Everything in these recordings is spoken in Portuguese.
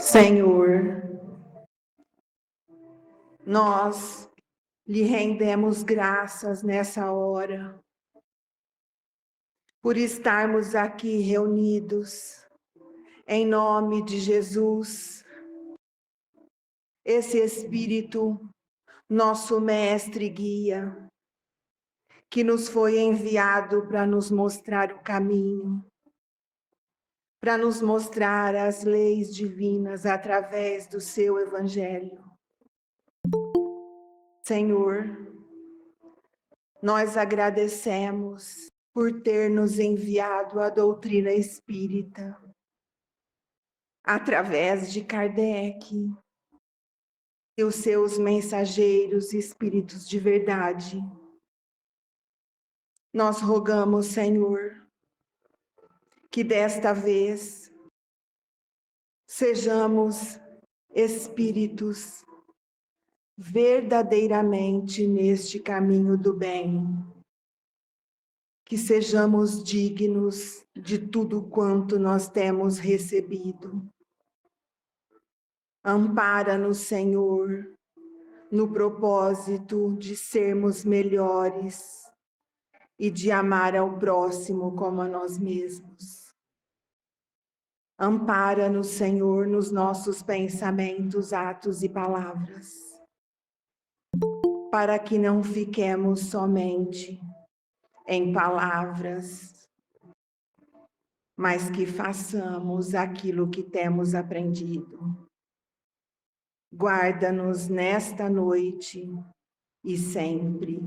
Senhor, nós lhe rendemos graças nessa hora, por estarmos aqui reunidos, em nome de Jesus. Esse Espírito, nosso mestre e guia, que nos foi enviado para nos mostrar o caminho, para nos mostrar as leis divinas através do seu Evangelho. Senhor, nós agradecemos por ter nos enviado a doutrina espírita, através de Kardec e os seus mensageiros espíritos de verdade. Nós rogamos, Senhor, que desta vez sejamos espíritos verdadeiramente neste caminho do bem, que sejamos dignos de tudo quanto nós temos recebido. Ampara-nos, Senhor, no propósito de sermos melhores e de amar ao próximo como a nós mesmos. Ampara-nos, Senhor, nos nossos pensamentos, atos e palavras, para que não fiquemos somente em palavras, mas que façamos aquilo que temos aprendido. Guarda-nos nesta noite e sempre,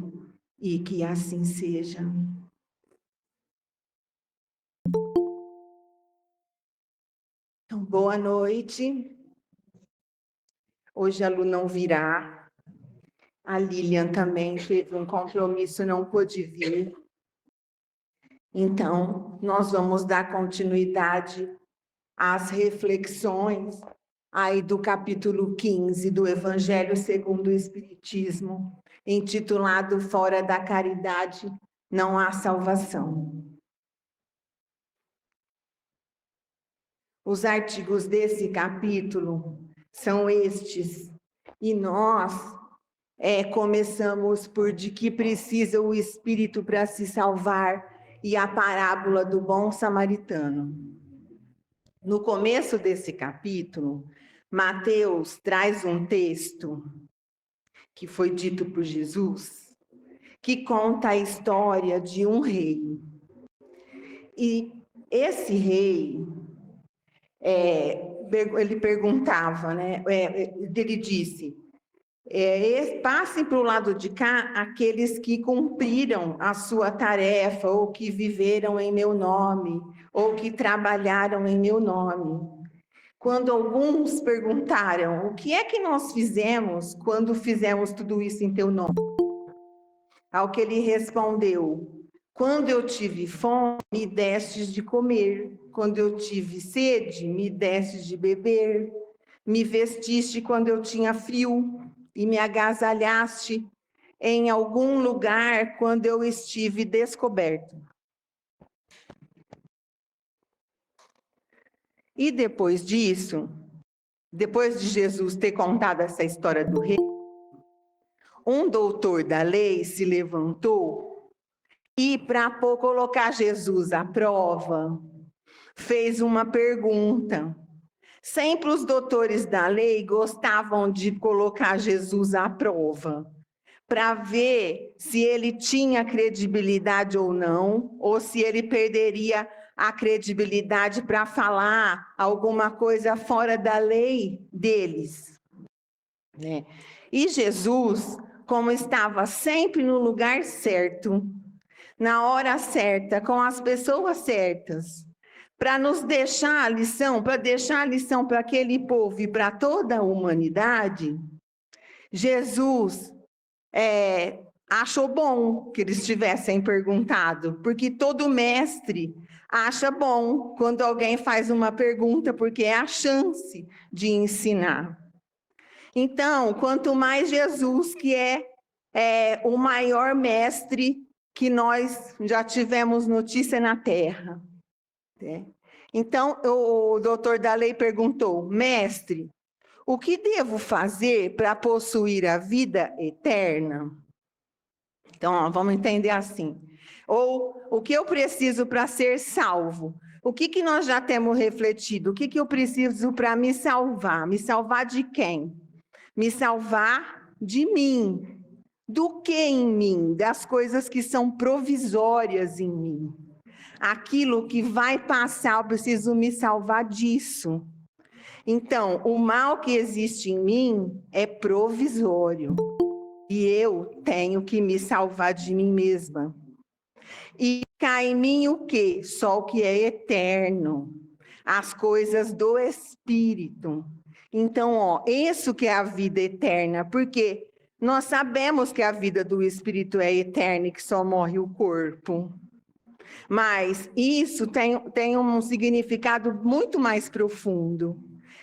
e que assim seja. Então, boa noite. Hoje a Lu não virá. A Lilian também teve um compromisso, não pôde vir. Então, nós vamos dar continuidade às reflexões aí do capítulo 15 do Evangelho segundo o Espiritismo, intitulado Fora da Caridade não há salvação. Os artigos desse capítulo são estes, e nós começamos por de que precisa o Espírito para se salvar e a parábola do bom samaritano. No começo desse capítulo, Mateus traz um texto que foi dito por Jesus, que conta a história de um rei. E esse rei, ele perguntava, né? Ele disse: passem para o lado de cá aqueles que cumpriram a sua tarefa, ou que viveram em meu nome, ou que trabalharam em meu nome. Quando alguns perguntaram: o que é que nós fizemos quando fizemos tudo isso em teu nome? Ao que ele respondeu: quando eu tive fome, me destes de comer. Quando eu tive sede, me destes de beber. Me vestiste quando eu tinha frio e me agasalhaste em algum lugar quando eu estive descoberto. E depois disso, depois de Jesus ter contado essa história do rei, um doutor da lei se levantou e, para colocar Jesus à prova, fez uma pergunta. Sempre os doutores da lei gostavam de colocar Jesus à prova, para ver se ele tinha credibilidade ou não, ou se ele perderia a credibilidade para falar alguma coisa fora da lei deles, né? E Jesus, como estava sempre no lugar certo, na hora certa, com as pessoas certas, para nos deixar a lição, para deixar a lição para aquele povo e para toda a humanidade, Jesus achou bom que eles tivessem perguntado, porque todo mestre acha bom quando alguém faz uma pergunta, porque é a chance de ensinar. Então, quanto mais Jesus, que é o maior mestre que nós já tivemos notícia na Terra, né? Então, o doutor da lei perguntou: mestre, o que devo fazer para possuir a vida eterna? Então, ó, vamos entender assim. Ou o que eu preciso para ser salvo? O que nós já temos refletido? O que eu preciso para me salvar? Me salvar de quem? Me salvar de mim. Do que em mim? Das coisas que são provisórias em mim. Aquilo que vai passar, eu preciso me salvar disso. Então, o mal que existe em mim é provisório. E eu tenho que me salvar de mim mesma. E cai em mim o quê? Só o que é eterno. As coisas do Espírito. Então, ó, isso que é a vida eterna. Porque nós sabemos que a vida do Espírito é eterna e que só morre o corpo. Mas isso tem um significado muito mais profundo.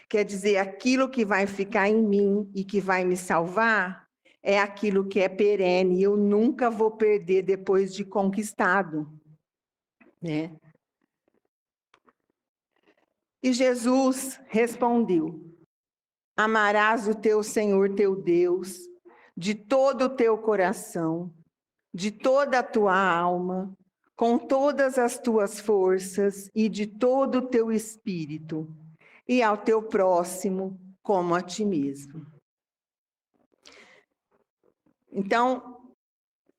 Quer dizer, aquilo que vai ficar em mim e que vai me salvar é aquilo que é perene, eu nunca vou perder depois de conquistado, né? E Jesus respondeu: amarás o teu Senhor teu Deus de todo o teu coração, de toda a tua alma, com todas as tuas forças e de todo o teu espírito, e ao teu próximo como a ti mesmo. Então,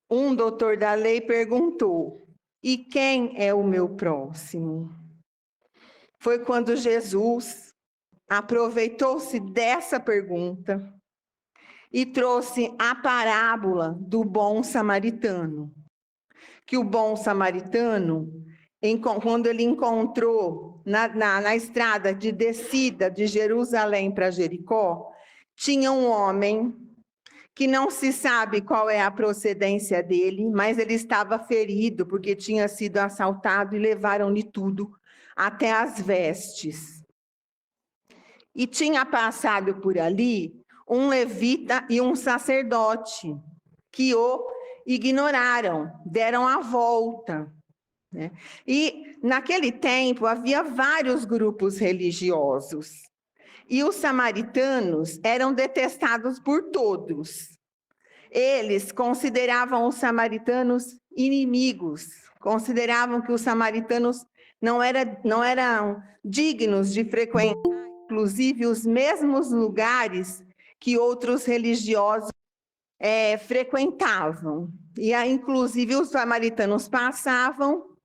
um doutor da lei perguntou: e quem é o meu próximo? Foi quando Jesus aproveitou-se dessa pergunta e trouxe a parábola do bom samaritano. Que o bom samaritano, quando ele encontrou na estrada de descida de Jerusalém para Jericó, tinha um homem que não se sabe qual é a procedência dele, mas ele estava ferido porque tinha sido assaltado e levaram-lhe tudo, até as vestes. E tinha passado por ali um levita e um sacerdote, que o ignoraram, deram a volta, né? E naquele tempo havia vários grupos religiosos. E os samaritanos eram detestados por todos. Eles consideravam os samaritanos inimigos, consideravam que os samaritanos não eram dignos de frequentar, inclusive, os mesmos lugares que outros religiosos frequentavam. E aí, inclusive, os samaritanos passavam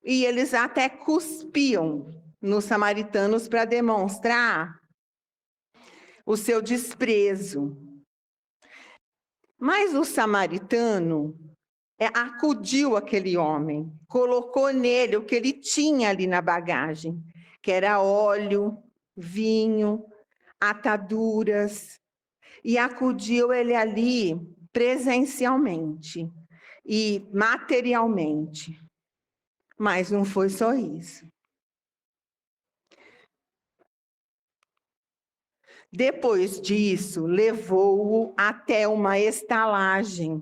e eles até cuspiam nos samaritanos para demonstrar o seu desprezo. Mas o samaritano acudiu aquele homem, colocou nele o que ele tinha ali na bagagem, que era óleo, vinho, ataduras, e acudiu ele ali presencialmente e materialmente. Mas não foi só isso. Depois disso, levou-o até uma estalagem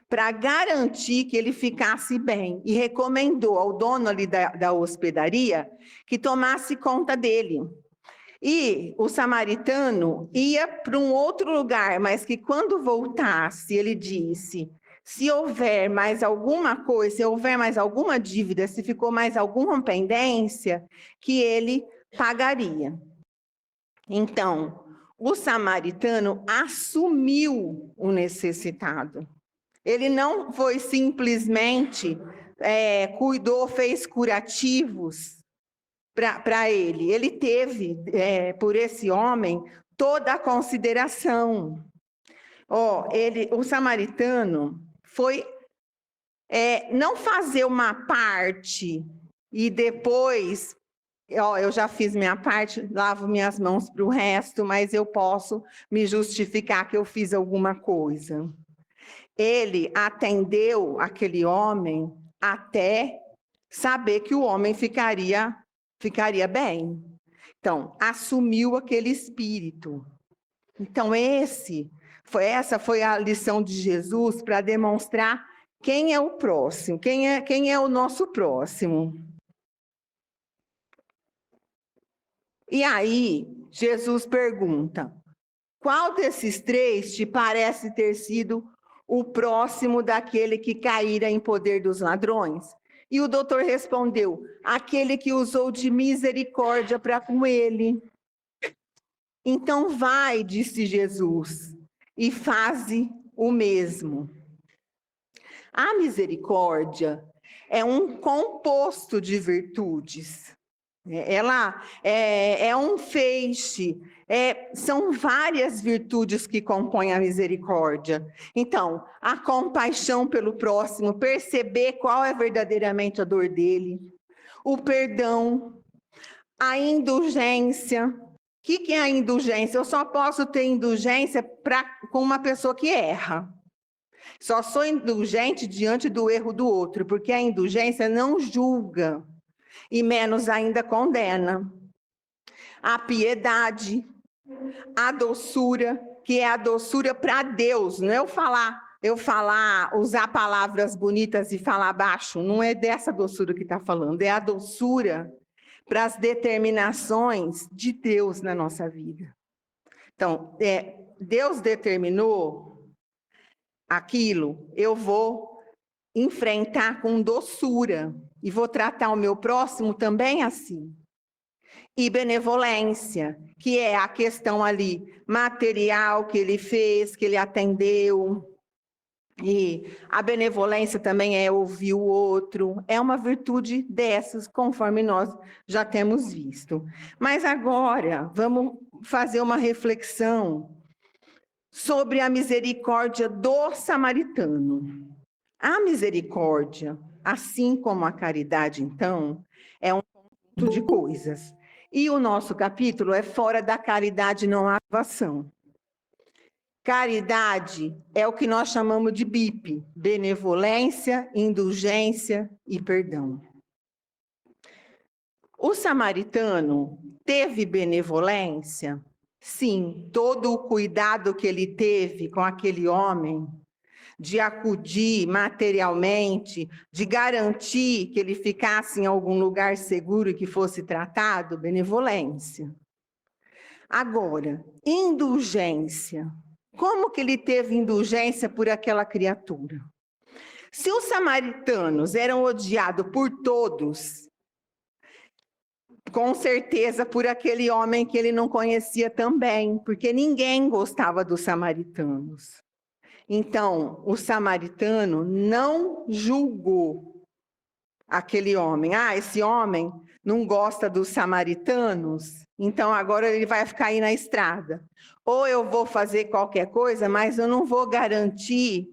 para garantir que ele ficasse bem e recomendou ao dono ali da hospedaria que tomasse conta dele. E o samaritano ia para um outro lugar, mas que quando voltasse, ele disse: se houver mais alguma coisa, se houver mais alguma dívida, se ficou mais alguma pendência, que ele pagaria. Então, o samaritano assumiu o necessitado. Ele não foi simplesmente cuidou, fez curativos para ele. Ele teve, por esse homem, toda a consideração. O samaritano foi não fazer uma parte e depois, eu já fiz minha parte, lavo minhas mãos para o resto, mas eu posso me justificar que eu fiz alguma coisa. Ele atendeu aquele homem até saber que o homem ficaria bem. Então, assumiu aquele espírito. Então, essa foi a lição de Jesus para demonstrar quem é o próximo, quem é o nosso próximo. E aí, Jesus pergunta: qual desses três te parece ter sido o próximo daquele que caíra em poder dos ladrões? E o doutor respondeu: aquele que usou de misericórdia para com ele. Então vai, disse Jesus, e faze o mesmo. A misericórdia é um composto de virtudes. Ela é um feixe, são várias virtudes que compõem a misericórdia. Então, a compaixão pelo próximo, perceber qual é verdadeiramente a dor dele, o perdão, a indulgência. O que é a indulgência? Eu só posso ter indulgência com uma pessoa que erra. Só sou indulgente diante do erro do outro, porque a indulgência não julga e menos ainda condena. A piedade, a doçura, que é a doçura para Deus, não é usar palavras bonitas e falar baixo, não é dessa doçura que está falando, é a doçura para as determinações de Deus na nossa vida. Então, Deus determinou aquilo, eu vou enfrentar com doçura e vou tratar o meu próximo também assim. E benevolência, que é a questão ali material que ele fez, que ele atendeu. E a benevolência também é ouvir o outro, é uma virtude dessas, conforme nós já temos visto. Mas agora, vamos fazer uma reflexão sobre a misericórdia do samaritano. A misericórdia, assim como a caridade, então, é um conjunto de coisas. E o nosso capítulo é fora da caridade, não há salvação. Caridade é o que nós chamamos de BIP, benevolência, indulgência e perdão. O samaritano teve benevolência? Sim, todo o cuidado que ele teve com aquele homem, de acudir materialmente, de garantir que ele ficasse em algum lugar seguro e que fosse tratado, benevolência. Agora, indulgência. Como que ele teve indulgência por aquela criatura? Se os samaritanos eram odiados por todos, com certeza por aquele homem que ele não conhecia também, porque ninguém gostava dos samaritanos. Então, o samaritano não julgou aquele homem. Esse homem não gosta dos samaritanos, então agora ele vai ficar aí na estrada. Ou eu vou fazer qualquer coisa, mas eu não vou garantir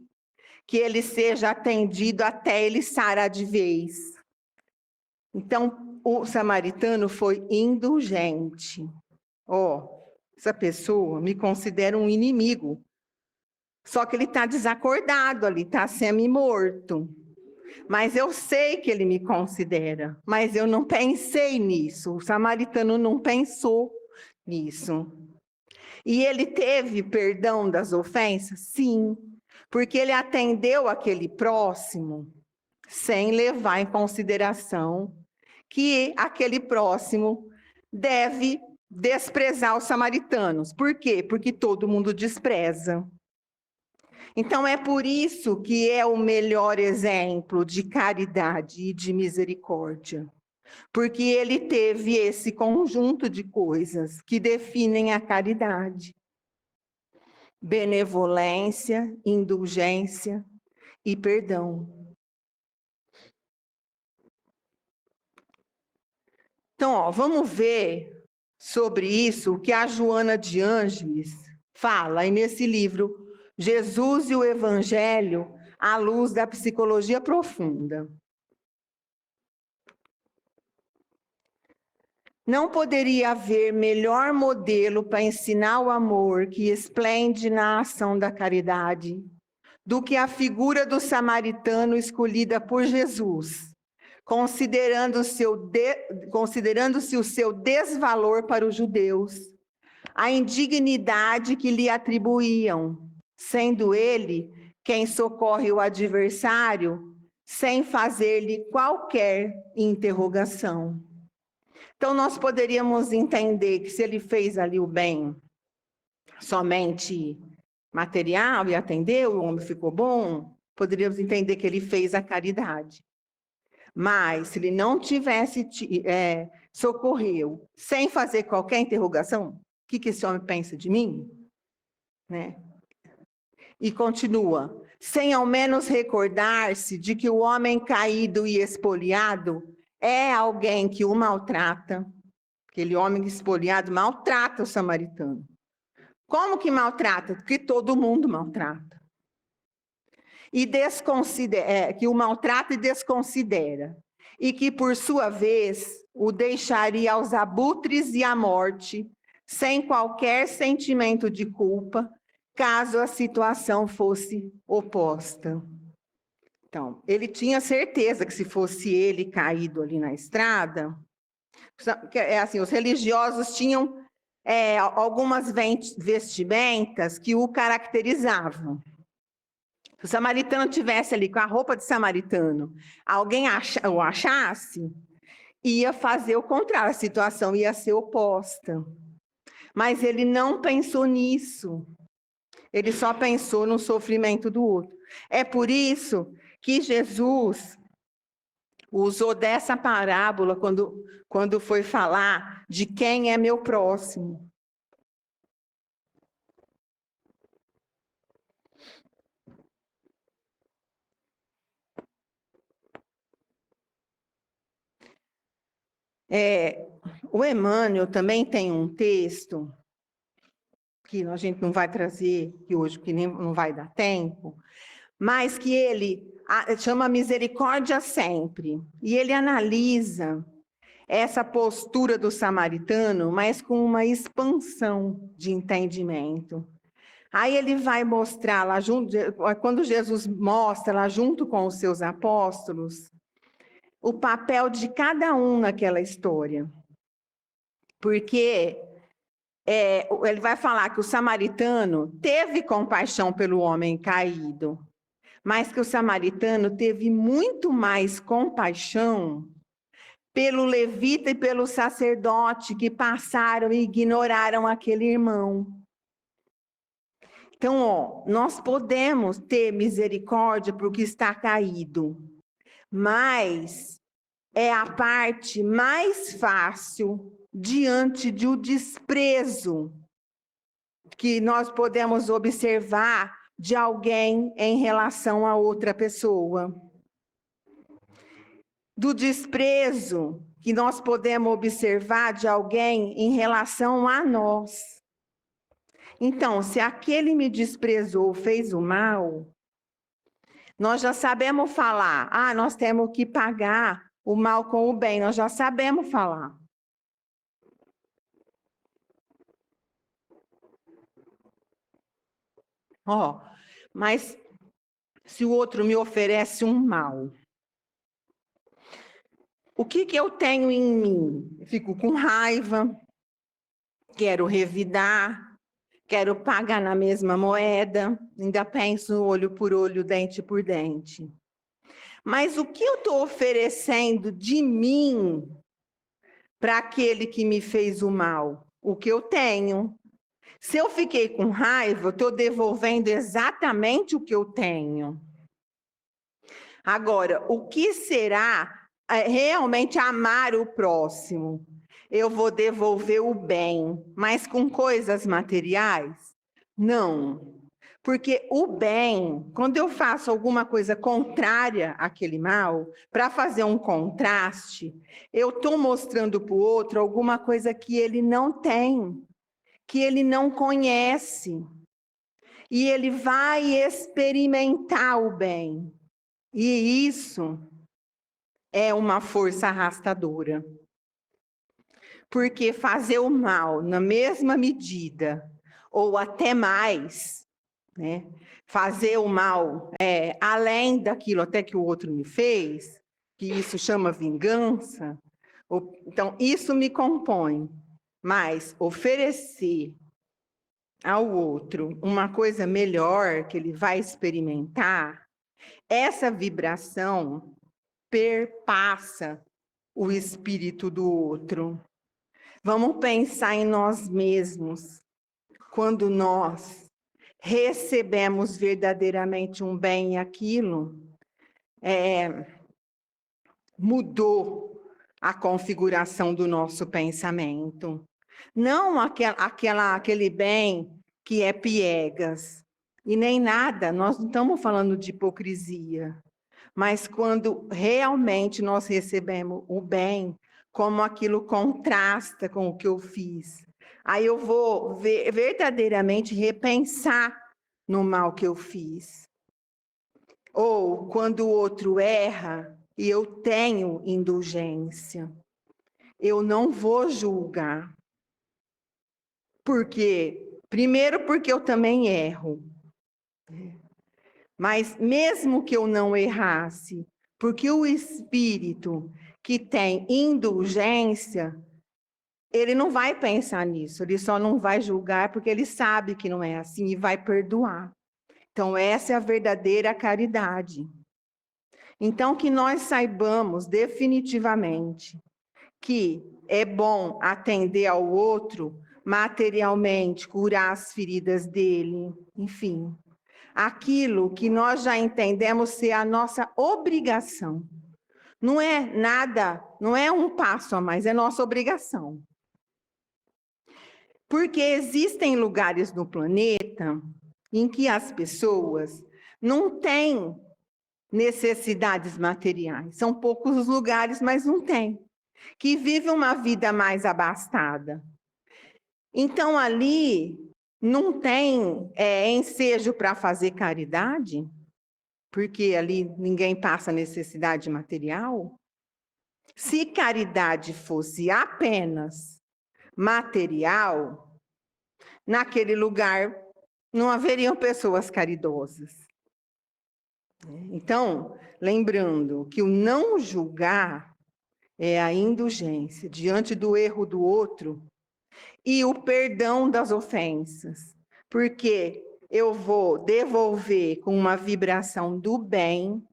que ele seja atendido até ele sarar de vez. Então, o samaritano foi indulgente. Essa pessoa me considera um inimigo. Só que ele está desacordado ali, está semi-morto. Mas eu sei que ele me considera, mas eu não pensei nisso. O samaritano não pensou nisso. E ele teve perdão das ofensas? Sim, porque ele atendeu aquele próximo sem levar em consideração que aquele próximo deve desprezar os samaritanos. Por quê? Porque todo mundo despreza. Então, é por isso que é o melhor exemplo de caridade e de misericórdia. Porque ele teve esse conjunto de coisas que definem a caridade. Benevolência, indulgência e perdão. Então, vamos ver sobre isso o que a Joana de Ângeles fala aí nesse livro, Jesus e o Evangelho à luz da psicologia profunda. Não poderia haver melhor modelo para ensinar o amor que esplende na ação da caridade do que a figura do samaritano escolhida por Jesus, considerando-se o seu desvalor para os judeus, a indignidade que lhe atribuíam, sendo ele quem socorre o adversário sem fazer-lhe qualquer interrogação. Então, nós poderíamos entender que se ele fez ali o bem somente material e atendeu, o homem ficou bom, poderíamos entender que ele fez a caridade. Mas, se ele não tivesse socorreu, sem fazer qualquer interrogação, o que esse homem pensa de mim? Né? E continua, sem ao menos recordar-se de que o homem caído e espoliado é alguém que o maltrata, aquele homem espoliado maltrata o samaritano. Como que maltrata? Porque todo mundo maltrata. E que o maltrata e desconsidera. E que, por sua vez, o deixaria aos abutres e à morte, sem qualquer sentimento de culpa, caso a situação fosse oposta. Então, ele tinha certeza que se fosse ele caído ali na estrada, assim, os religiosos tinham algumas vestimentas que o caracterizavam. Se o samaritano tivesse ali com a roupa de samaritano, alguém o achasse, ia fazer o contrário, a situação ia ser oposta. Mas ele não pensou nisso. Ele só pensou no sofrimento do outro. É por isso que Jesus usou dessa parábola quando foi falar de quem é meu próximo. O Emmanuel também tem um texto que a gente não vai trazer aqui hoje, porque não vai dar tempo, mas que ele chama Misericórdia Sempre. E ele analisa essa postura do samaritano, mas com uma expansão de entendimento. Aí ele vai mostrar lá junto, quando Jesus mostra lá junto com os seus apóstolos, o papel de cada um naquela história. Porque ele vai falar que o samaritano teve compaixão pelo homem caído, mas que o samaritano teve muito mais compaixão pelo levita e pelo sacerdote que passaram e ignoraram aquele irmão. Então, nós podemos ter misericórdia por que está caído, mas é a parte mais fácil diante de um desprezo que nós podemos observar de alguém em relação a outra pessoa. Do desprezo que nós podemos observar de alguém em relação a nós. Então, se aquele me desprezou, fez o mal, nós já sabemos falar, nós temos que pagar o mal com o bem, nós já sabemos falar. Mas se o outro me oferece um mal, o que eu tenho em mim? Eu fico com raiva, quero revidar, quero pagar na mesma moeda, ainda penso olho por olho, dente por dente. Mas o que eu estou oferecendo de mim para aquele que me fez o mal? O que eu tenho. Se eu fiquei com raiva, eu estou devolvendo exatamente o que eu tenho. Agora, o que será realmente amar o próximo? Eu vou devolver o bem, mas com coisas materiais? Não. Porque o bem, quando eu faço alguma coisa contrária àquele mal, para fazer um contraste, eu estou mostrando para o outro alguma coisa que ele não tem, que ele não conhece. E ele vai experimentar o bem. E isso é uma força arrastadora. Porque fazer o mal na mesma medida, ou até mais, né? Fazer o mal além daquilo até que o outro me fez, que isso chama vingança. Então, isso me compõe. Mas oferecer ao outro uma coisa melhor que ele vai experimentar, essa vibração perpassa o espírito do outro. Vamos pensar em nós mesmos. Quando nós recebemos verdadeiramente um bem e aquilo, mudou a configuração do nosso pensamento. Não aquele bem que é piegas, e nem nada, nós não estamos falando de hipocrisia, mas quando realmente nós recebemos o bem, como aquilo contrasta com o que eu fiz, aí eu vou verdadeiramente repensar no mal que eu fiz. Ou quando o outro erra e eu tenho indulgência, eu não vou julgar. Por quê? Primeiro porque eu também erro. Mas mesmo que eu não errasse, porque o espírito que tem indulgência, ele não vai pensar nisso, ele só não vai julgar porque ele sabe que não é assim e vai perdoar. Então essa é a verdadeira caridade. Então que nós saibamos definitivamente que é bom atender ao outro materialmente, curar as feridas dele, enfim. Aquilo que nós já entendemos ser a nossa obrigação. Não é nada, não é um passo a mais, é nossa obrigação. Porque existem lugares no planeta em que as pessoas não têm necessidades materiais. São poucos os lugares, mas não tem. Que vivem uma vida mais abastada. Então, ali não tem ensejo para fazer caridade, porque ali ninguém passa necessidade material. Se caridade fosse apenas material, naquele lugar não haveriam pessoas caridosas. Então, lembrando que o não julgar é a indulgência diante do erro do outro e o perdão das ofensas, porque eu vou devolver com uma vibração do bem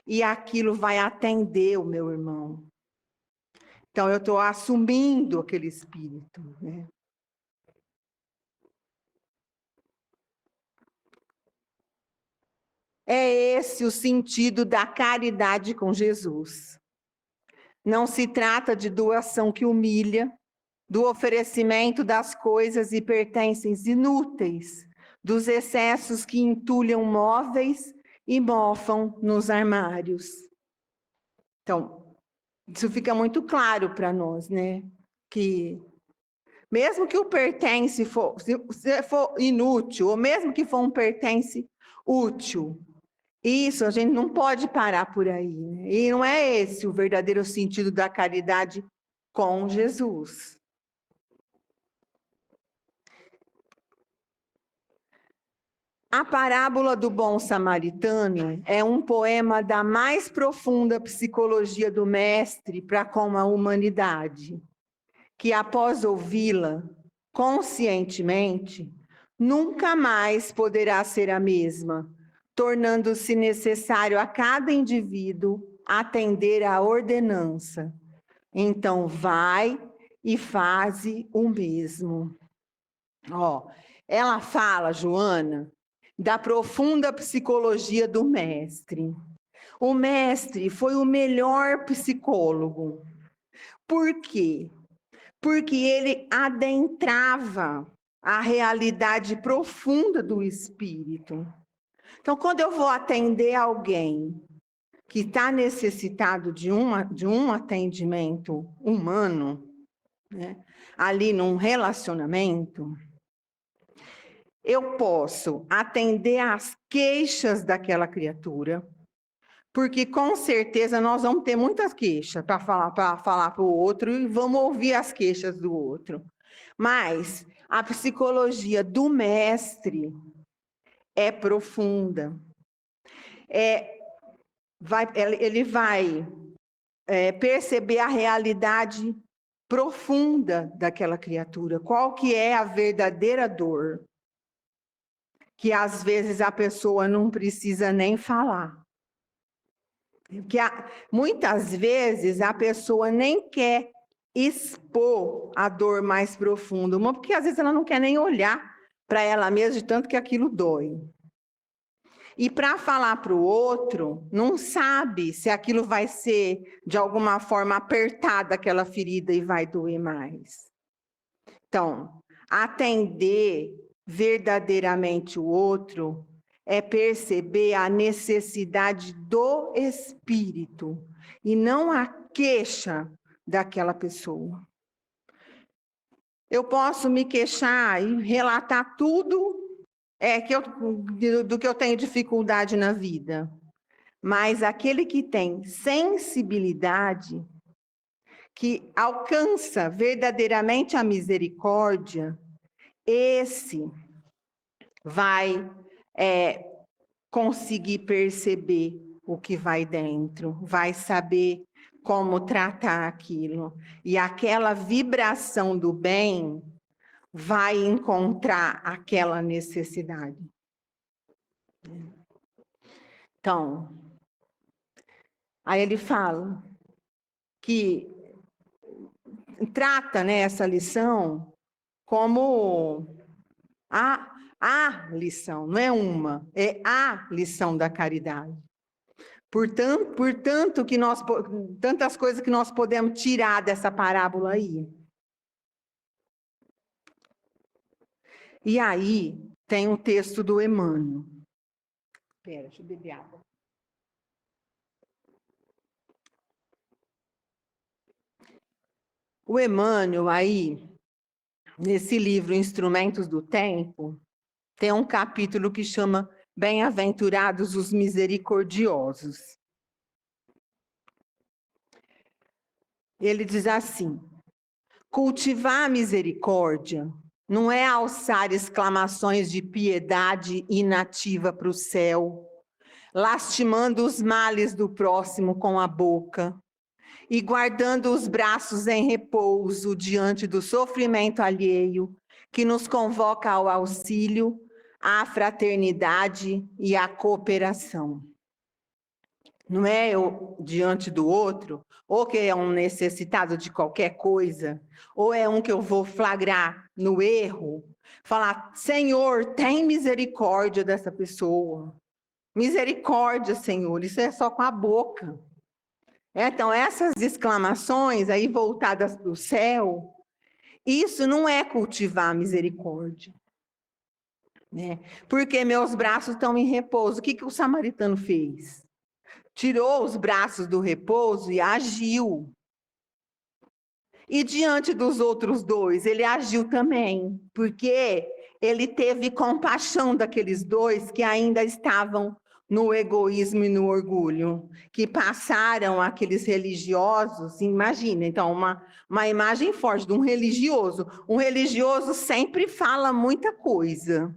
e aquilo vai atender o meu irmão. Então, eu estou assumindo aquele espírito, né? É esse o sentido da caridade com Jesus. Não se trata de doação que humilha, do oferecimento das coisas e pertences inúteis, dos excessos que entulham móveis e mofam nos armários. Então, isso fica muito claro para nós, né? Que mesmo que o pertence for, se for inútil, ou mesmo que for um pertence útil, isso a gente não pode parar por aí, né? E não é esse o verdadeiro sentido da caridade com Jesus. A parábola do bom samaritano é um poema da mais profunda psicologia do mestre para com a humanidade, que após ouvi-la conscientemente, nunca mais poderá ser a mesma, tornando-se necessário a cada indivíduo atender à ordenança. Então vai e faze o mesmo. Ela fala, Joana, da profunda psicologia do mestre. O mestre foi o melhor psicólogo. Por quê? Porque ele adentrava a realidade profunda do espírito. Então, quando eu vou atender alguém que está necessitado de um atendimento humano, né, ali num relacionamento, eu posso atender às queixas daquela criatura, porque com certeza nós vamos ter muitas queixas para falar para o outro e vamos ouvir as queixas do outro. Mas a psicologia do mestre é profunda. Ele vai perceber a realidade profunda daquela criatura. Qual que é a verdadeira dor? Que às vezes a pessoa não precisa nem falar. Porque muitas vezes a pessoa nem quer expor a dor mais profunda, porque às vezes ela não quer nem olhar para ela mesma de tanto que aquilo dói. E para falar para o outro, não sabe se aquilo vai ser de alguma forma apertada aquela ferida e vai doer mais. Então, atender verdadeiramente o outro é perceber a necessidade do espírito e não a queixa daquela pessoa. Eu posso me queixar e relatar tudo do que eu tenho dificuldade na vida, mas aquele que tem sensibilidade, que alcança verdadeiramente a misericórdia, esse vai conseguir perceber o que vai dentro, vai saber como tratar aquilo. E aquela vibração do bem vai encontrar aquela necessidade. Então, aí ele fala que trata, né, essa lição como a lição, não é uma, é a lição da caridade. Portanto que tantas coisas que nós podemos tirar dessa parábola aí. E aí tem um texto do Emmanuel. Espera, deixa eu beber água. O Emmanuel aí, nesse livro Instrumentos do Tempo, tem um capítulo que chama Bem-aventurados os misericordiosos. Ele diz assim: cultivar a misericórdia não é alçar exclamações de piedade inativa para o céu, lastimando os males do próximo com a boca e guardando os braços em repouso diante do sofrimento alheio, que nos convoca ao auxílio, à fraternidade e à cooperação. Não é eu diante do outro, ou que é um necessitado de qualquer coisa, ou é um que eu vou flagrar no erro, falar: Senhor, tem misericórdia dessa pessoa. Misericórdia, Senhor, isso é só com a boca. Então, essas exclamações aí voltadas para o céu, isso não é cultivar a misericórdia. Né? Porque meus braços estão em repouso. O que o samaritano fez? Tirou os braços do repouso e agiu. E diante dos outros dois, ele agiu também, porque ele teve compaixão daqueles dois que ainda estavam no egoísmo e no orgulho, que passaram aqueles religiosos. Imagina, então, uma imagem forte de um religioso. Um religioso sempre fala muita coisa,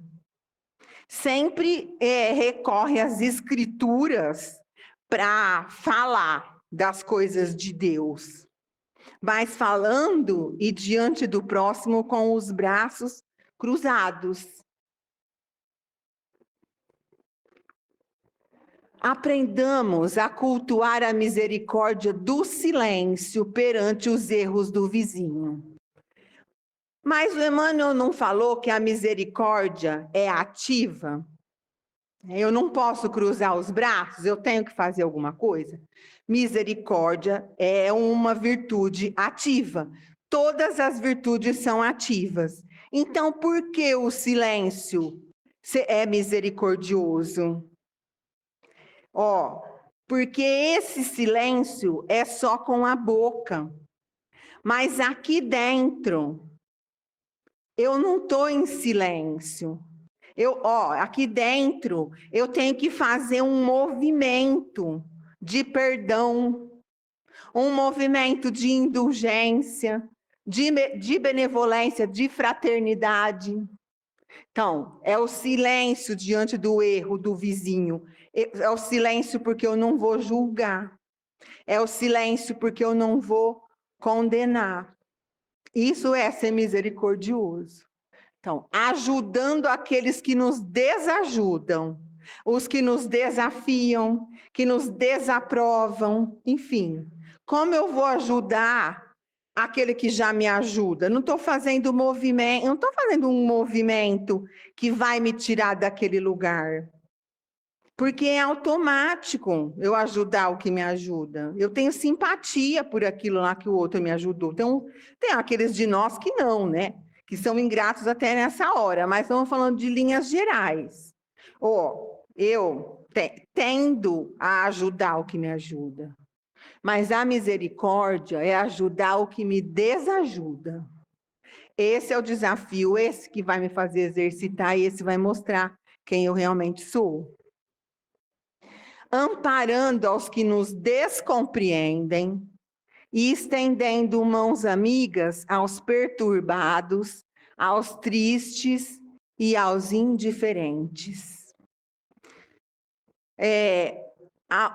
sempre recorre às escrituras para falar das coisas de Deus, mas falando e diante do próximo com os braços cruzados. Aprendamos a cultuar a misericórdia do silêncio perante os erros do vizinho. Mas o Emmanuel não falou que a misericórdia é ativa? Eu não posso cruzar os braços, eu tenho que fazer alguma coisa? Misericórdia é uma virtude ativa. Todas as virtudes são ativas. Então, por que o silêncio é misericordioso? Porque esse silêncio é só com a boca. Mas aqui dentro, eu não estou em silêncio. Aqui dentro, eu tenho que fazer um movimento de perdão, um movimento de indulgência, de benevolência, de fraternidade. Então, é o silêncio diante do erro do vizinho. É o silêncio porque eu não vou julgar. É o silêncio porque eu não vou condenar. Isso é ser misericordioso. Então, ajudando aqueles que nos desajudam, os que nos desafiam, que nos desaprovam, enfim. Como eu vou ajudar aquele que já me ajuda? Não estou fazendo movimento, não estou fazendo um movimento que vai me tirar daquele lugar. Porque é automático eu ajudar o que me ajuda. Eu tenho simpatia por aquilo lá que o outro me ajudou. Então, tem aqueles de nós que não, né? Que são ingratos até nessa hora, mas estamos falando de linhas gerais. Eu tendo a ajudar o que me ajuda. Mas a misericórdia é ajudar o que me desajuda. Esse é o desafio, esse que vai me fazer exercitar e esse vai mostrar quem eu realmente sou. Amparando aos que nos descompreendem e estendendo mãos amigas aos perturbados, aos tristes e aos indiferentes.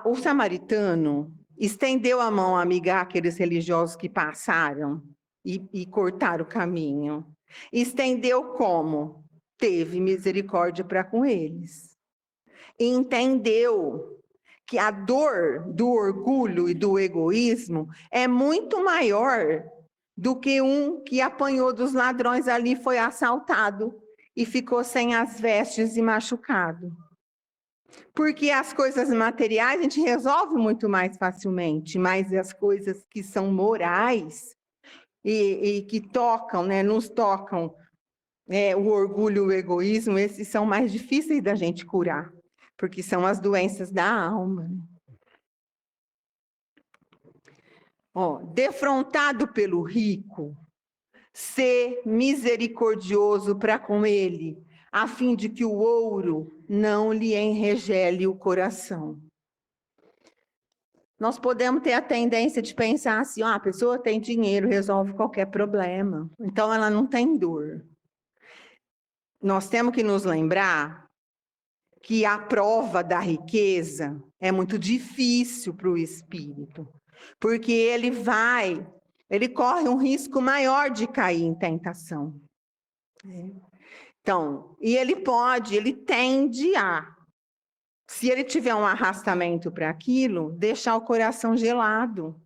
O samaritano estendeu a mão amiga àqueles religiosos que passaram e cortaram o caminho. Estendeu como? Teve misericórdia para com eles. Entendeu que a dor do orgulho e do egoísmo é muito maior do que um que apanhou dos ladrões ali, foi assaltado e ficou sem as vestes e machucado. Porque as coisas materiais a gente resolve muito mais facilmente, mas as coisas que são morais e que tocam, né, nos tocam, o orgulho e o egoísmo, esses são mais difíceis da gente curar, porque são as doenças da alma. Defrontado pelo rico, ser misericordioso para com ele, a fim de que o ouro não lhe enregele o coração. Nós podemos ter a tendência de pensar assim, a pessoa tem dinheiro, resolve qualquer problema, então ela não tem dor. Nós temos que nos lembrar que a prova da riqueza é muito difícil para o espírito, porque ele corre um risco maior de cair em tentação. Então, e ele tende a, se ele tiver um arrastamento para aquilo, deixar o coração gelado,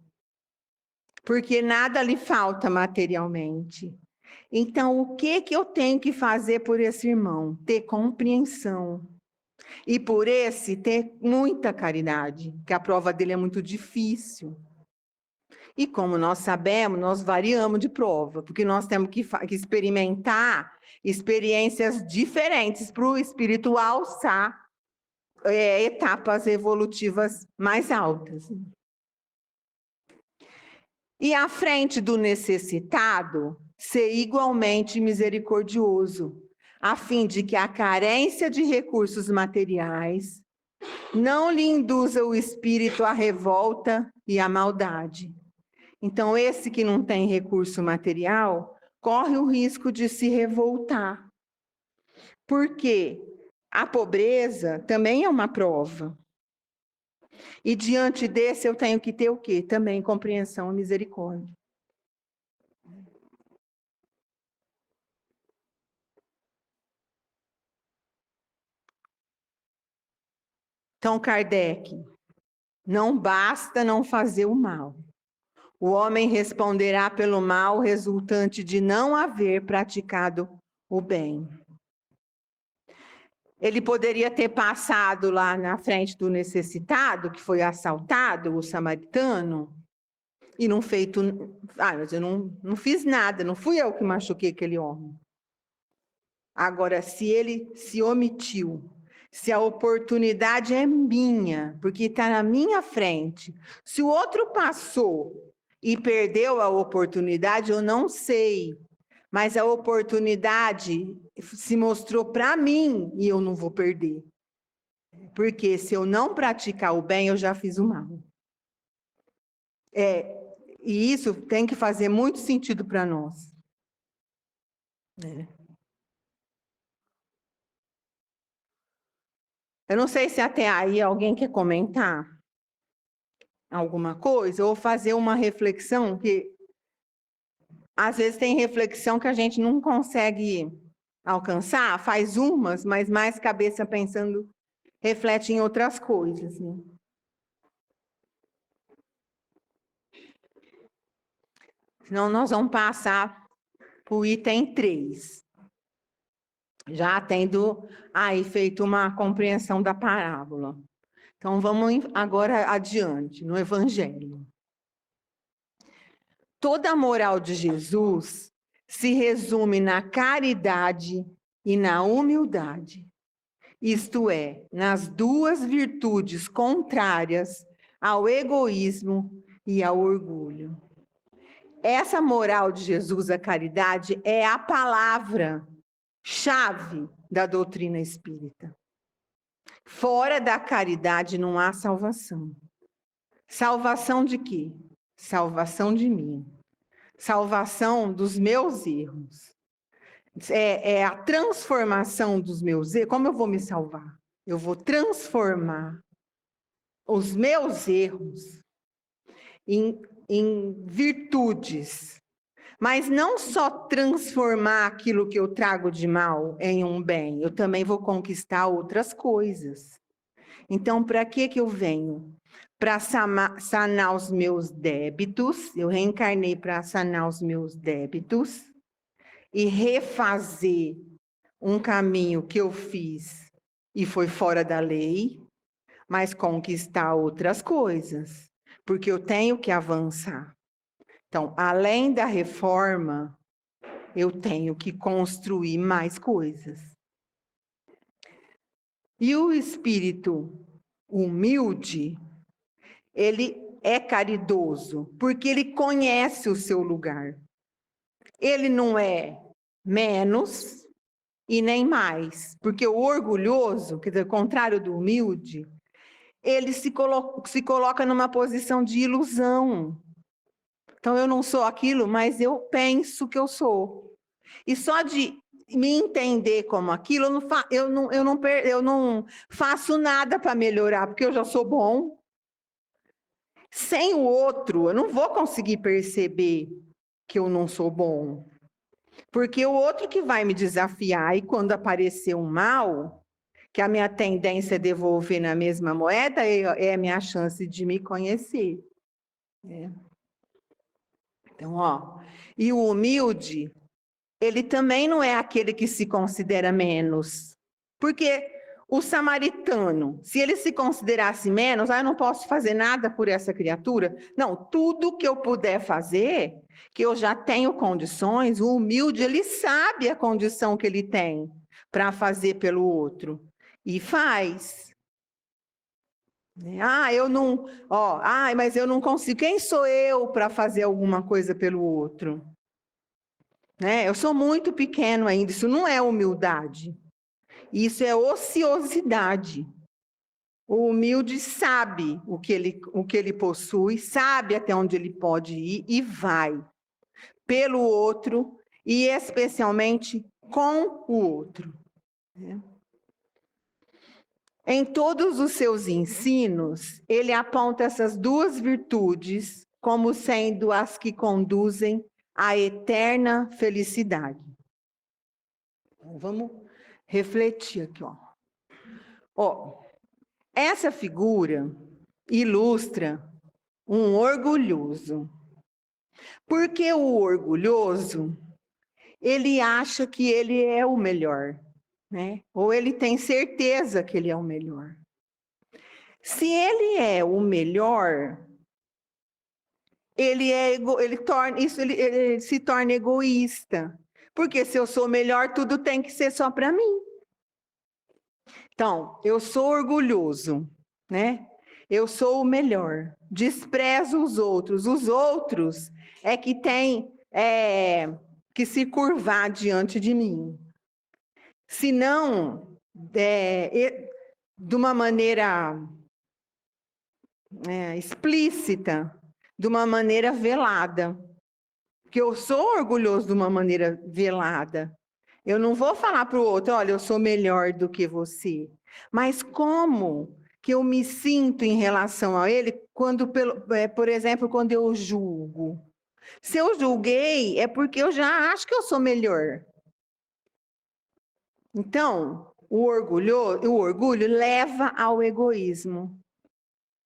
porque nada lhe falta materialmente. Então, o que eu tenho que fazer por esse irmão? Ter compreensão. E por esse, ter muita caridade, que a prova dele é muito difícil. E como nós sabemos, nós variamos de prova, porque nós temos que experimentar experiências diferentes para o espírito alçar etapas evolutivas mais altas. E à frente do necessitado, ser igualmente misericordioso, a fim de que a carência de recursos materiais não lhe induza o espírito à revolta e à maldade. Então, esse que não tem recurso material, corre o risco de se revoltar. Porque a pobreza também é uma prova. E diante desse eu tenho que ter o quê? Também compreensão e misericórdia. Então, Kardec, não basta não fazer o mal. O homem responderá pelo mal resultante de não haver praticado o bem. Ele poderia ter passado lá na frente do necessitado, que foi assaltado, o samaritano, e não feito... mas eu não fiz nada, não fui eu que machuquei aquele homem. Agora, se ele se omitiu, se a oportunidade é minha, porque está na minha frente, se o outro passou e perdeu a oportunidade, eu não sei, mas a oportunidade se mostrou para mim e eu não vou perder. Porque se eu não praticar o bem, eu já fiz o mal. E isso tem que fazer muito sentido para nós. Eu não sei se até aí alguém quer comentar alguma coisa ou fazer uma reflexão, que às vezes tem reflexão que a gente não consegue alcançar, faz umas, mas mais cabeça pensando reflete em outras coisas, né? Senão nós vamos passar para o item 3. Já tendo aí feito uma compreensão da parábola. Então, vamos agora adiante, no Evangelho. Toda a moral de Jesus se resume na caridade e na humildade. Isto é, nas duas virtudes contrárias ao egoísmo e ao orgulho. Essa moral de Jesus, a caridade, é a palavra-chave da doutrina espírita. Fora da caridade não há salvação. Salvação de quê? Salvação de mim. Salvação dos meus erros. É a transformação dos meus erros. Como eu vou me salvar? Eu vou transformar os meus erros em virtudes. Mas não só transformar aquilo que eu trago de mal em um bem, eu também vou conquistar outras coisas. Então, para que eu venho? Para sanar os meus débitos, eu reencarnei para sanar os meus débitos e refazer um caminho que eu fiz e foi fora da lei, mas conquistar outras coisas, porque eu tenho que avançar. Então, além da reforma, eu tenho que construir mais coisas. E o espírito humilde, ele é caridoso, porque ele conhece o seu lugar. Ele não é menos e nem mais, porque o orgulhoso, quer dizer, o contrário do humilde, ele se coloca numa posição de ilusão. Então, eu não sou aquilo, mas eu penso que eu sou. E só de me entender como aquilo, eu não faço nada para melhorar, porque eu já sou bom. Sem o outro, eu não vou conseguir perceber que eu não sou bom. Porque o outro que vai me desafiar, e quando aparecer um mal, que a minha tendência é devolver na mesma moeda, é a minha chance de me conhecer. Então, e o humilde, ele também não é aquele que se considera menos. Porque o samaritano, se ele se considerasse menos, eu não posso fazer nada por essa criatura. Não, tudo que eu puder fazer, que eu já tenho condições, o humilde, ele sabe a condição que ele tem para fazer pelo outro. E faz. Mas eu não consigo. Quem sou eu para fazer alguma coisa pelo outro? Eu sou muito pequeno ainda, isso não é humildade. Isso é ociosidade. O humilde sabe o que ele possui, sabe até onde ele pode ir e vai pelo outro e especialmente com o outro. Em todos os seus ensinos, ele aponta essas duas virtudes como sendo as que conduzem à eterna felicidade. Então, vamos refletir aqui, essa figura ilustra um orgulhoso. Porque o orgulhoso, ele acha que ele é o melhor, né? Ou ele tem certeza que ele é o melhor. Se ele é o melhor, ele se torna egoísta. Porque se eu sou melhor, tudo tem que ser só para mim. Então, eu sou orgulhoso, né? Eu sou o melhor. Desprezo os outros. Os outros é que têm que se curvar diante de mim. Se não, de uma maneira explícita, de uma maneira velada. Porque eu sou orgulhoso de uma maneira velada. Eu não vou falar para o outro, olha, eu sou melhor do que você. Mas como que eu me sinto em relação a ele quando, por exemplo, quando eu julgo? Se eu julguei, é porque eu já acho que eu sou melhor. Então, o orgulho leva ao egoísmo.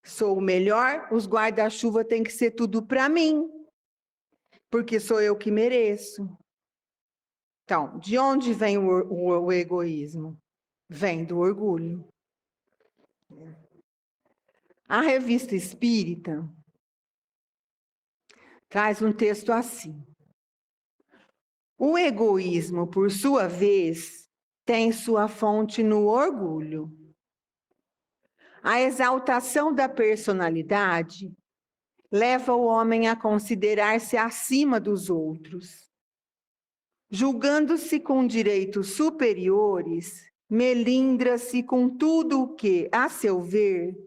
Sou o melhor, os guarda-chuva têm que ser tudo para mim, porque sou eu que mereço. Então, de onde vem o egoísmo? Vem do orgulho. A Revista Espírita traz um texto assim: o egoísmo, por sua vez, tem sua fonte no orgulho. A exaltação da personalidade leva o homem a considerar-se acima dos outros. Julgando-se com direitos superiores, melindra-se com tudo o que, a seu ver,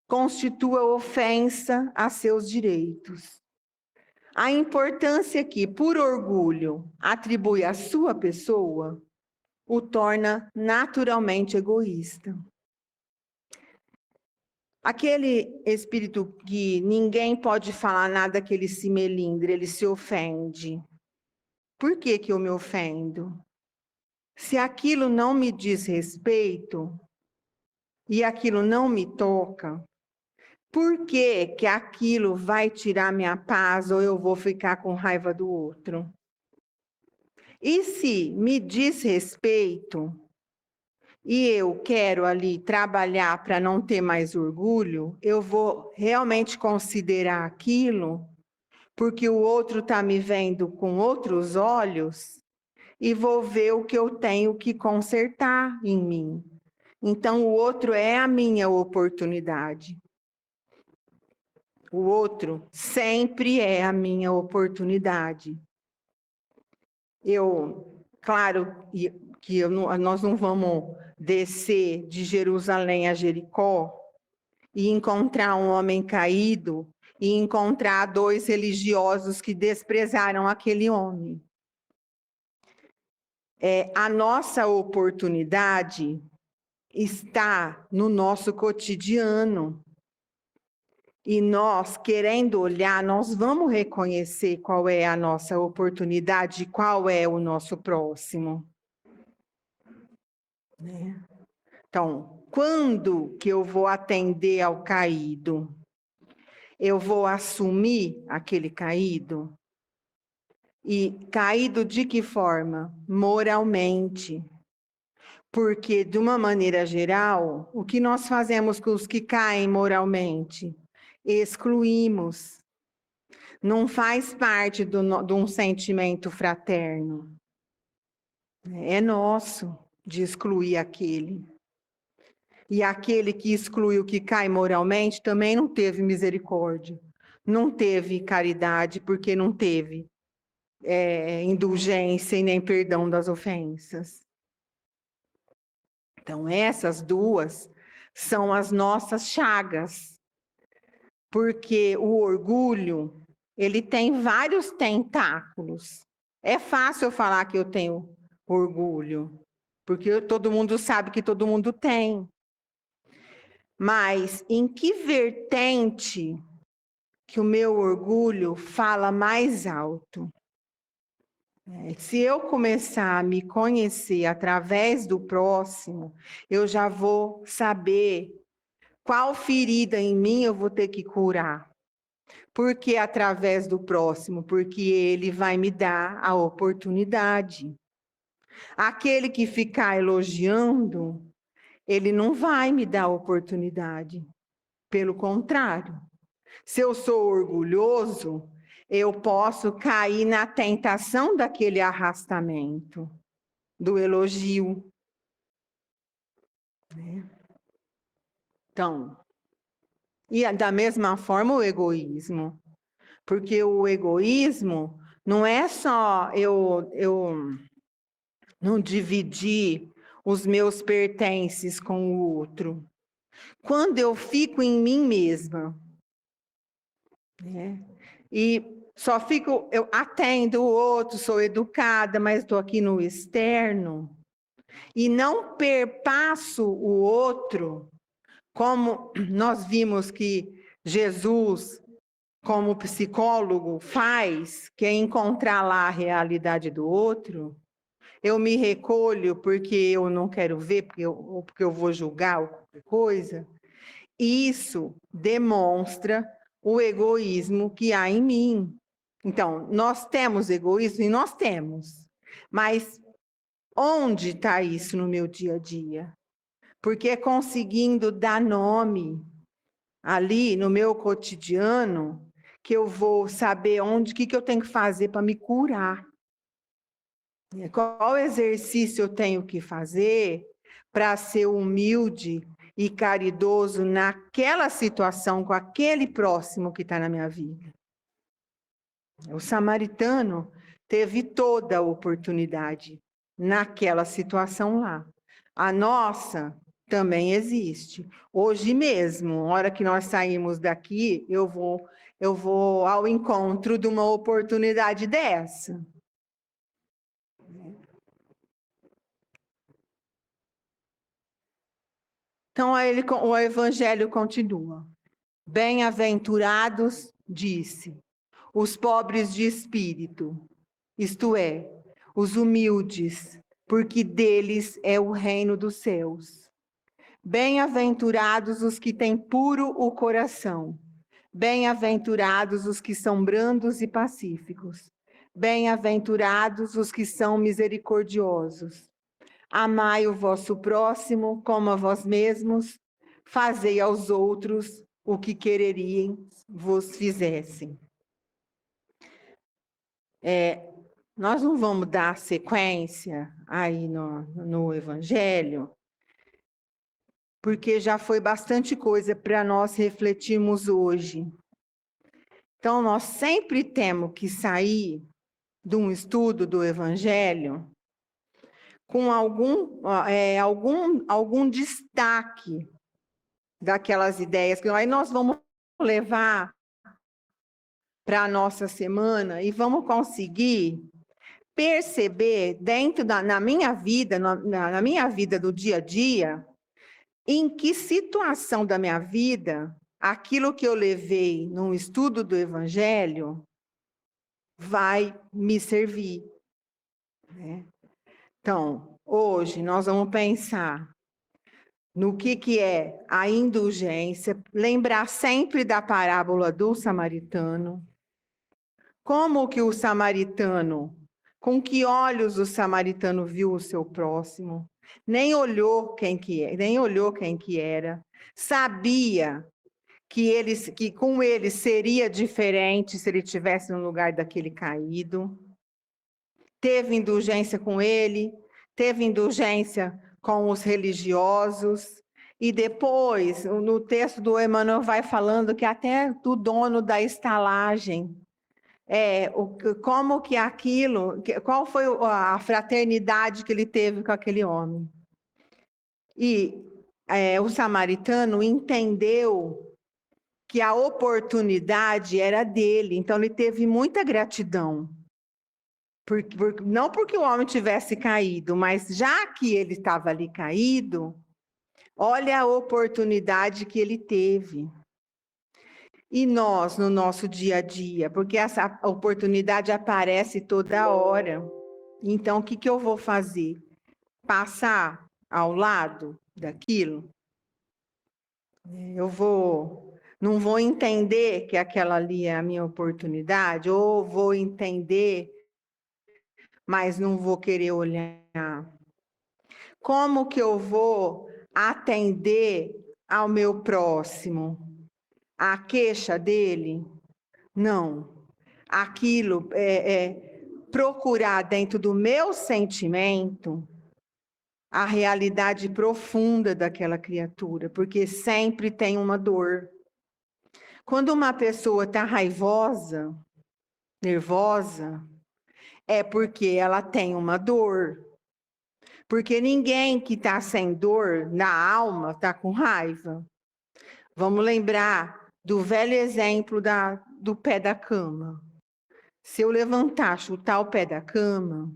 constitua ofensa a seus direitos. A importância que, por orgulho, atribui à sua pessoa, o torna naturalmente egoísta. Aquele espírito que ninguém pode falar nada que ele se melindre, ele se ofende. Por que que eu me ofendo? Se aquilo não me diz respeito e aquilo não me toca, por que que aquilo vai tirar minha paz ou eu vou ficar com raiva do outro? E se me diz respeito e eu quero ali trabalhar para não ter mais orgulho, eu vou realmente considerar aquilo, porque o outro está me vendo com outros olhos, e vou ver o que eu tenho que consertar em mim. Então, o outro é a minha oportunidade. O outro sempre é a minha oportunidade. Claro que nós não vamos descer de Jerusalém a Jericó e encontrar um homem caído e encontrar 2 religiosos que desprezaram aquele homem. A nossa oportunidade está no nosso cotidiano. E nós, querendo olhar, nós vamos reconhecer qual é a nossa oportunidade, qual é o nosso próximo. Então, quando que eu vou atender ao caído? Eu vou assumir aquele caído? E caído de que forma? Moralmente. Porque, de uma maneira geral, o que nós fazemos com os que caem moralmente? Excluímos. Não faz parte de um sentimento fraterno. É nosso de excluir aquele. E aquele que excluiu, que cai moralmente, também não teve misericórdia. Não teve caridade, porque não teve indulgência e nem perdão das ofensas. Então, essas duas são as nossas chagas. Porque o orgulho, ele tem vários tentáculos. É fácil eu falar que eu tenho orgulho, porque todo mundo sabe que todo mundo tem. Mas em que vertente que o meu orgulho fala mais alto? Se eu começar a me conhecer através do próximo, eu já vou saber qual ferida em mim eu vou ter que curar. Por que através do próximo? Porque ele vai me dar a oportunidade. Aquele que ficar elogiando, ele não vai me dar oportunidade. Pelo contrário, se eu sou orgulhoso, eu posso cair na tentação daquele arrastamento, do elogio. Então, e da mesma forma o egoísmo. Porque o egoísmo não é só eu não dividir os meus pertences com o outro. Quando eu fico em mim mesma, e só fico, eu atendo o outro, sou educada, mas estou aqui no externo, e não perpasso o outro, como nós vimos que Jesus, como psicólogo, faz, que é encontrar lá a realidade do outro, eu me recolho porque eu não quero ver, porque eu vou julgar alguma coisa, isso demonstra o egoísmo que há em mim. Então, nós temos egoísmo e nós temos, mas onde está isso no meu dia a dia? Porque é conseguindo dar nome ali no meu cotidiano que eu vou saber o que eu tenho que fazer para me curar. Qual exercício eu tenho que fazer para ser humilde e caridoso naquela situação com aquele próximo que está na minha vida? O samaritano teve toda a oportunidade naquela situação lá. A nossa também existe. Hoje mesmo, na hora que nós saímos daqui, eu vou ao encontro de uma oportunidade dessa. Então, aí o evangelho continua. Bem-aventurados, disse, os pobres de espírito, isto é, os humildes, porque deles é o reino dos céus. Bem-aventurados os que têm puro o coração. Bem-aventurados os que são brandos e pacíficos. Bem-aventurados os que são misericordiosos. Amai o vosso próximo como a vós mesmos, fazei aos outros o que quereriam vos fizessem. Nós não vamos dar sequência aí no Evangelho, porque já foi bastante coisa para nós refletirmos hoje. Então, nós sempre temos que sair de um estudo do Evangelho com algum destaque daquelas ideias que aí nós vamos levar para a nossa semana e vamos conseguir perceber dentro na minha vida, na minha vida do dia a dia, em que situação da minha vida aquilo que eu levei num estudo do Evangelho vai me servir, né? Então, hoje nós vamos pensar no que é a indulgência, lembrar sempre da parábola do samaritano, como que o samaritano, com que olhos o samaritano viu o seu próximo, nem olhou quem que era, sabia que com ele seria diferente se ele estivesse no lugar daquele caído, teve indulgência com ele, teve indulgência com os religiosos, e depois, no texto do Emmanuel vai falando que até do dono da estalagem, como que aquilo, qual foi a fraternidade que ele teve com aquele homem. E o samaritano entendeu que a oportunidade era dele, então ele teve muita gratidão. Não porque o homem tivesse caído, mas já que ele estava ali caído, olha a oportunidade que ele teve. E nós, no nosso dia a dia, porque essa oportunidade aparece toda hora. Então, o que eu vou fazer? Passar ao lado daquilo? Não vou entender que aquela ali é a minha oportunidade, ou vou entender, mas não vou querer olhar. Como que eu vou atender ao meu próximo? A queixa dele? Não. Aquilo procurar dentro do meu sentimento a realidade profunda daquela criatura, porque sempre tem uma dor. Quando uma pessoa está raivosa, nervosa, é porque ela tem uma dor. Porque ninguém que está sem dor na alma está com raiva. Vamos lembrar do velho exemplo do pé da cama. Se eu levantar, chutar o pé da cama, o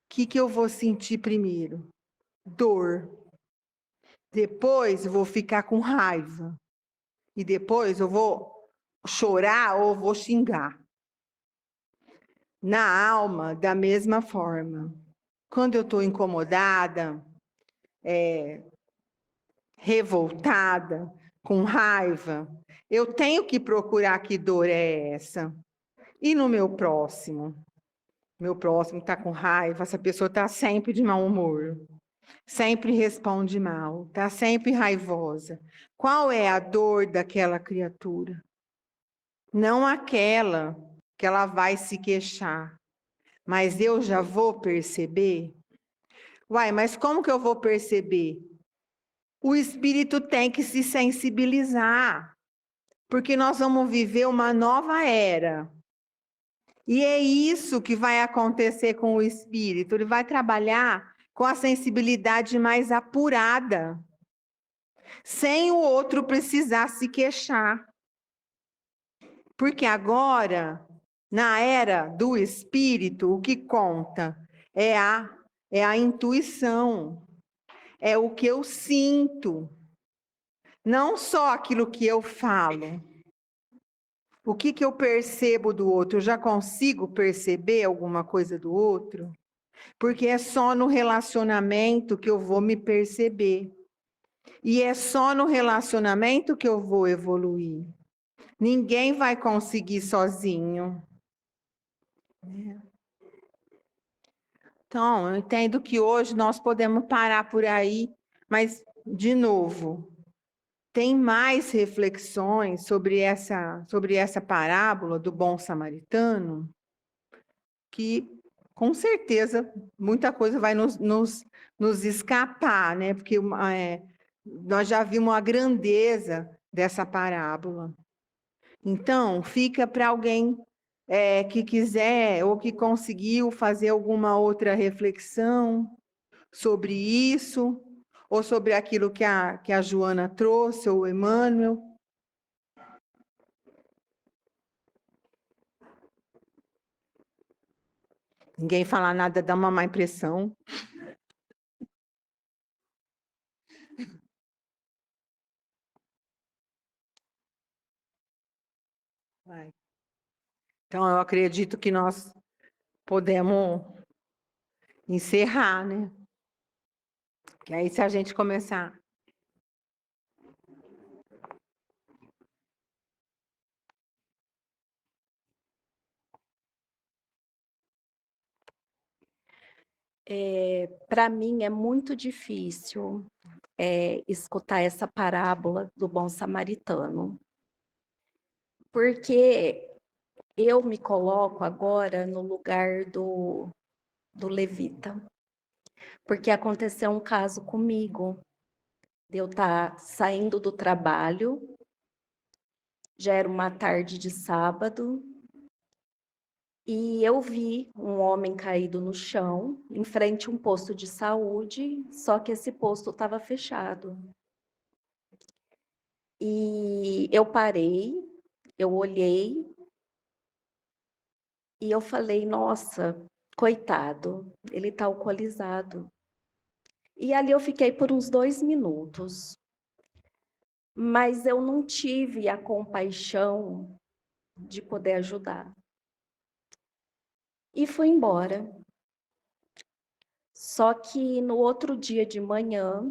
que eu vou sentir primeiro? Dor. Depois eu vou ficar com raiva. E depois eu vou chorar ou vou xingar. Na alma, da mesma forma. quando eu estou incomodada, revoltada, com raiva, eu tenho que procurar que dor é essa. E no meu próximo? Meu próximo está com raiva, essa pessoa está sempre de mau humor, sempre responde mal, está sempre raivosa. Qual é a dor daquela criatura? Não aquela que ela vai se queixar, mas eu já vou perceber. Uai, mas como que eu vou perceber? O espírito tem que se sensibilizar, porque nós vamos viver uma nova era. E é isso que vai acontecer com o espírito. Ele vai trabalhar com a sensibilidade mais apurada, sem o outro precisar se queixar. Porque agora, na era do espírito, o que conta é a intuição, é o que eu sinto, não só aquilo que eu falo. O que eu percebo do outro? Eu já consigo perceber alguma coisa do outro? Porque é só no relacionamento que eu vou me perceber. E é só no relacionamento que eu vou evoluir. Ninguém vai conseguir sozinho. Então, eu entendo que hoje nós podemos parar por aí, mas, de novo, tem mais reflexões sobre essa parábola do bom samaritano, que, com certeza, muita coisa vai nos escapar, né? Porque nós já vimos a grandeza dessa parábola. Então, fica para alguém que quiser ou que conseguiu fazer alguma outra reflexão sobre isso, ou sobre aquilo que a Joana trouxe, ou o Emmanuel. Ninguém falar nada dá uma má impressão. Vai. Então, eu acredito que nós podemos encerrar, né? Que aí, se a gente começar. Para mim é muito difícil escutar essa parábola do bom samaritano, porque eu me coloco agora no lugar do levita, porque aconteceu um caso comigo, de eu estar saindo do trabalho, já era uma tarde de sábado, e eu vi um homem caído no chão, em frente a um posto de saúde, só que esse posto estava fechado. E eu parei, eu olhei, e eu falei, nossa, coitado, ele está alcoolizado. E ali eu fiquei por uns 2 minutos, mas eu não tive a compaixão de poder ajudar. E fui embora. Só que no outro dia de manhã,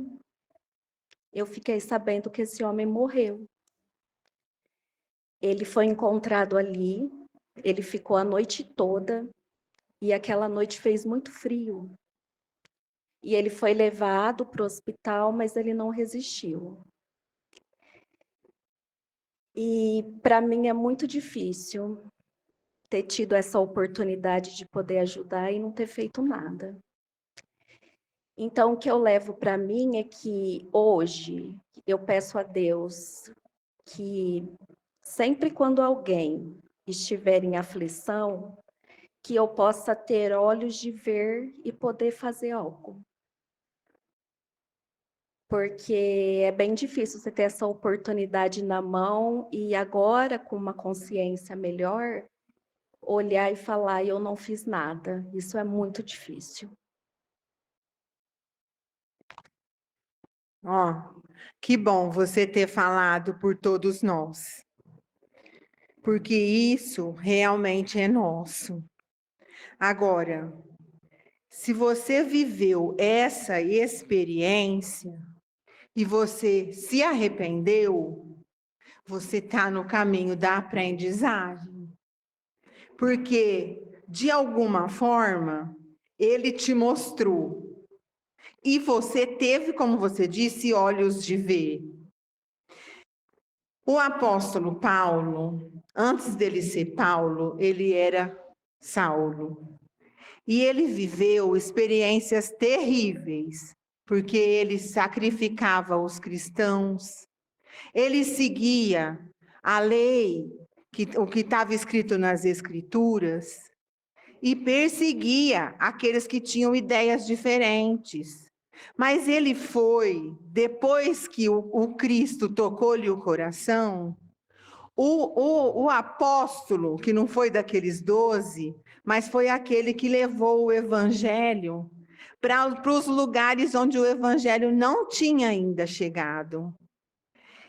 eu fiquei sabendo que esse homem morreu. Ele foi encontrado ali, ele ficou a noite toda, e aquela noite fez muito frio. E ele foi levado para o hospital, mas ele não resistiu. E para mim é muito difícil ter tido essa oportunidade de poder ajudar e não ter feito nada. Então, o que eu levo para mim é que hoje eu peço a Deus que sempre quando alguém estiver em aflição, que eu possa ter olhos de ver e poder fazer algo. Porque é bem difícil você ter essa oportunidade na mão e agora, com uma consciência melhor, olhar e falar, eu não fiz nada. Isso é muito difícil. Que bom você ter falado por todos nós, porque isso realmente é nosso. Agora, Se você viveu essa experiência e você se arrependeu, você está no caminho da aprendizagem. Porque, de alguma forma, ele te mostrou. E você teve, como você disse, olhos de ver. O apóstolo Paulo, antes dele ser Paulo, ele era Saulo. E ele viveu experiências terríveis, porque ele sacrificava os cristãos, ele seguia a lei, o que estava escrito nas Escrituras, e perseguia aqueles que tinham ideias diferentes. Mas ele foi, depois que o Cristo tocou-lhe o coração, o apóstolo, que não foi daqueles 12, mas foi aquele que levou o evangelho para os lugares onde o evangelho não tinha ainda chegado.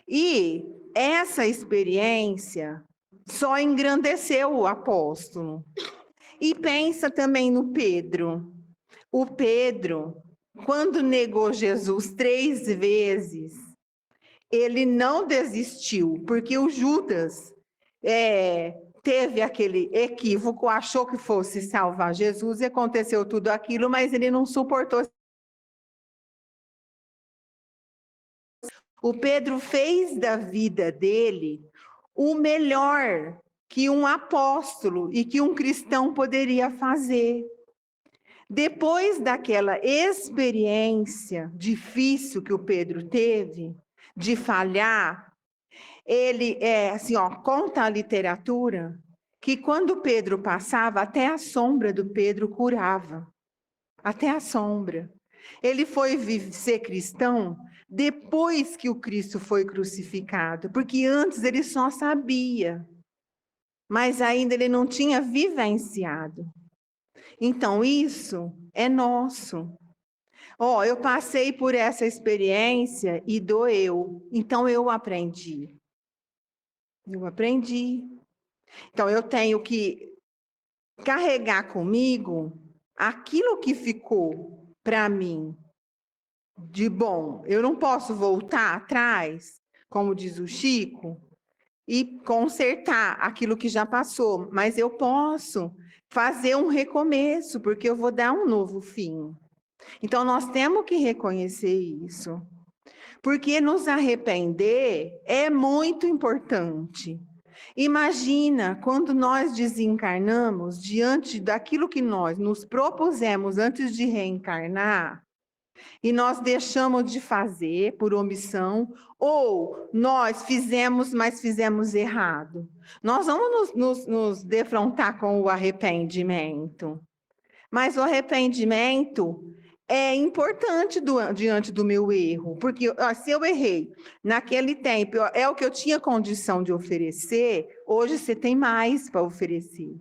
E essa experiência só engrandeceu o apóstolo. E pensa também no Pedro. O Pedro, quando negou Jesus 3 vezes, ele não desistiu, porque o Judas teve aquele equívoco, achou que fosse salvar Jesus, e aconteceu tudo aquilo, mas ele não suportou. O Pedro fez da vida dele o melhor que um apóstolo e que um cristão poderia fazer. Depois daquela experiência difícil que o Pedro teve, de falhar, ele, conta a literatura, que quando Pedro passava, até a sombra do Pedro curava. Até a sombra. Ele foi ser cristão depois que o Cristo foi crucificado, porque antes ele só sabia, mas ainda ele não tinha vivenciado. Então, isso é nosso. Eu passei por essa experiência e doeu, então eu aprendi. Então, eu tenho que carregar comigo aquilo que ficou para mim de bom. Eu não posso voltar atrás, como diz o Chico, e consertar aquilo que já passou, mas eu posso fazer um recomeço, porque eu vou dar um novo fim. Então, nós temos que reconhecer isso. Porque nos arrepender é muito importante. Imagina quando nós desencarnamos diante daquilo que nós nos propusemos antes de reencarnar, e nós deixamos de fazer por omissão, ou nós fizemos, mas fizemos errado. Nós vamos nos defrontar com o arrependimento. Mas o arrependimento é importante diante do meu erro, porque se eu errei naquele tempo, é o que eu tinha condição de oferecer, hoje você tem mais para oferecer.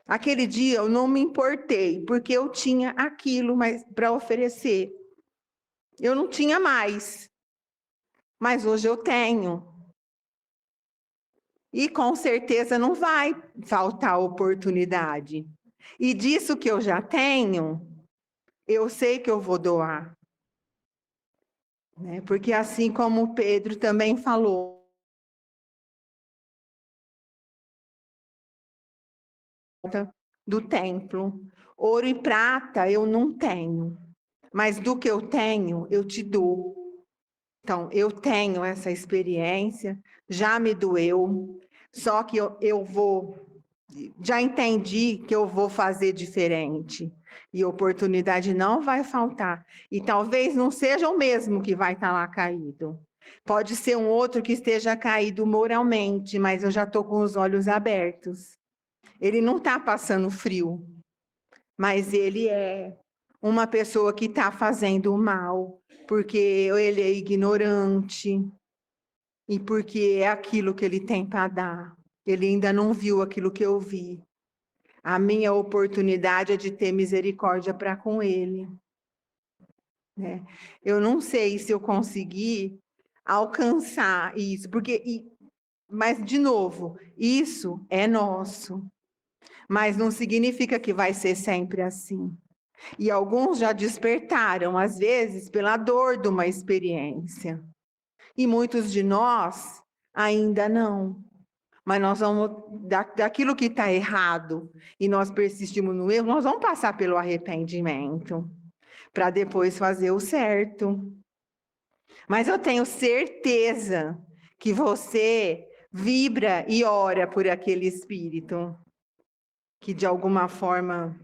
Aquele dia eu não me importei, porque eu tinha aquilo para oferecer. Eu não tinha mais, mas hoje eu tenho. E com certeza não vai faltar oportunidade. E disso que eu já tenho, eu sei que eu vou doar. Porque assim como Pedro também falou, do templo, ouro e prata eu não tenho, mas do que eu tenho, eu te dou. Então, eu tenho essa experiência, já me doeu, só que já entendi que eu vou fazer diferente. E oportunidade não vai faltar. E talvez não seja o mesmo que vai estar lá caído. Pode ser um outro que esteja caído moralmente, mas eu já estou com os olhos abertos. Ele não está passando frio, mas ele é uma pessoa que está fazendo o mal, porque ele é ignorante e porque é aquilo que ele tem para dar. Ele ainda não viu aquilo que eu vi. A minha oportunidade é de ter misericórdia para com ele. Eu não sei se eu conseguir alcançar isso, mas, de novo, isso é nosso. Mas não significa que vai ser sempre assim. E alguns já despertaram, às vezes, pela dor de uma experiência. E muitos de nós ainda não. Mas nós vamos, daquilo que está errado, e nós persistimos no erro, nós vamos passar pelo arrependimento, para depois fazer o certo. Mas eu tenho certeza que você vibra e ora por aquele espírito que de alguma forma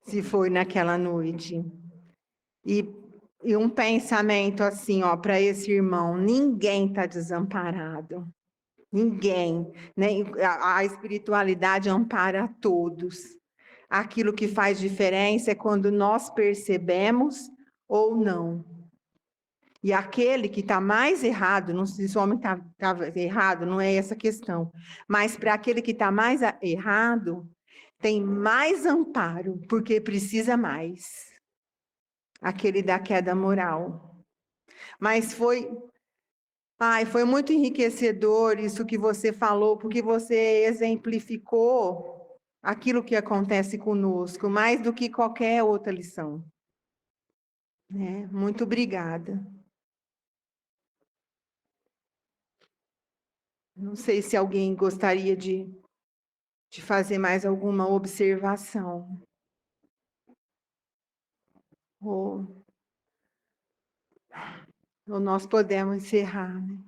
se foi naquela noite. E um pensamento assim, ó, para esse irmão: ninguém está desamparado. Ninguém, né? A espiritualidade ampara a todos. Aquilo que faz diferença é quando nós percebemos ou não. E aquele que está mais errado, não sei se o homem está errado, não é essa a questão, mas para aquele que está mais errado, tem mais amparo, porque precisa mais. Aquele da queda moral. Mas foi muito enriquecedor isso que você falou, porque você exemplificou aquilo que acontece conosco, mais do que qualquer outra lição. Né? Muito obrigada. Não sei se alguém gostaria de fazer mais alguma observação. Ou nós podemos encerrar, né?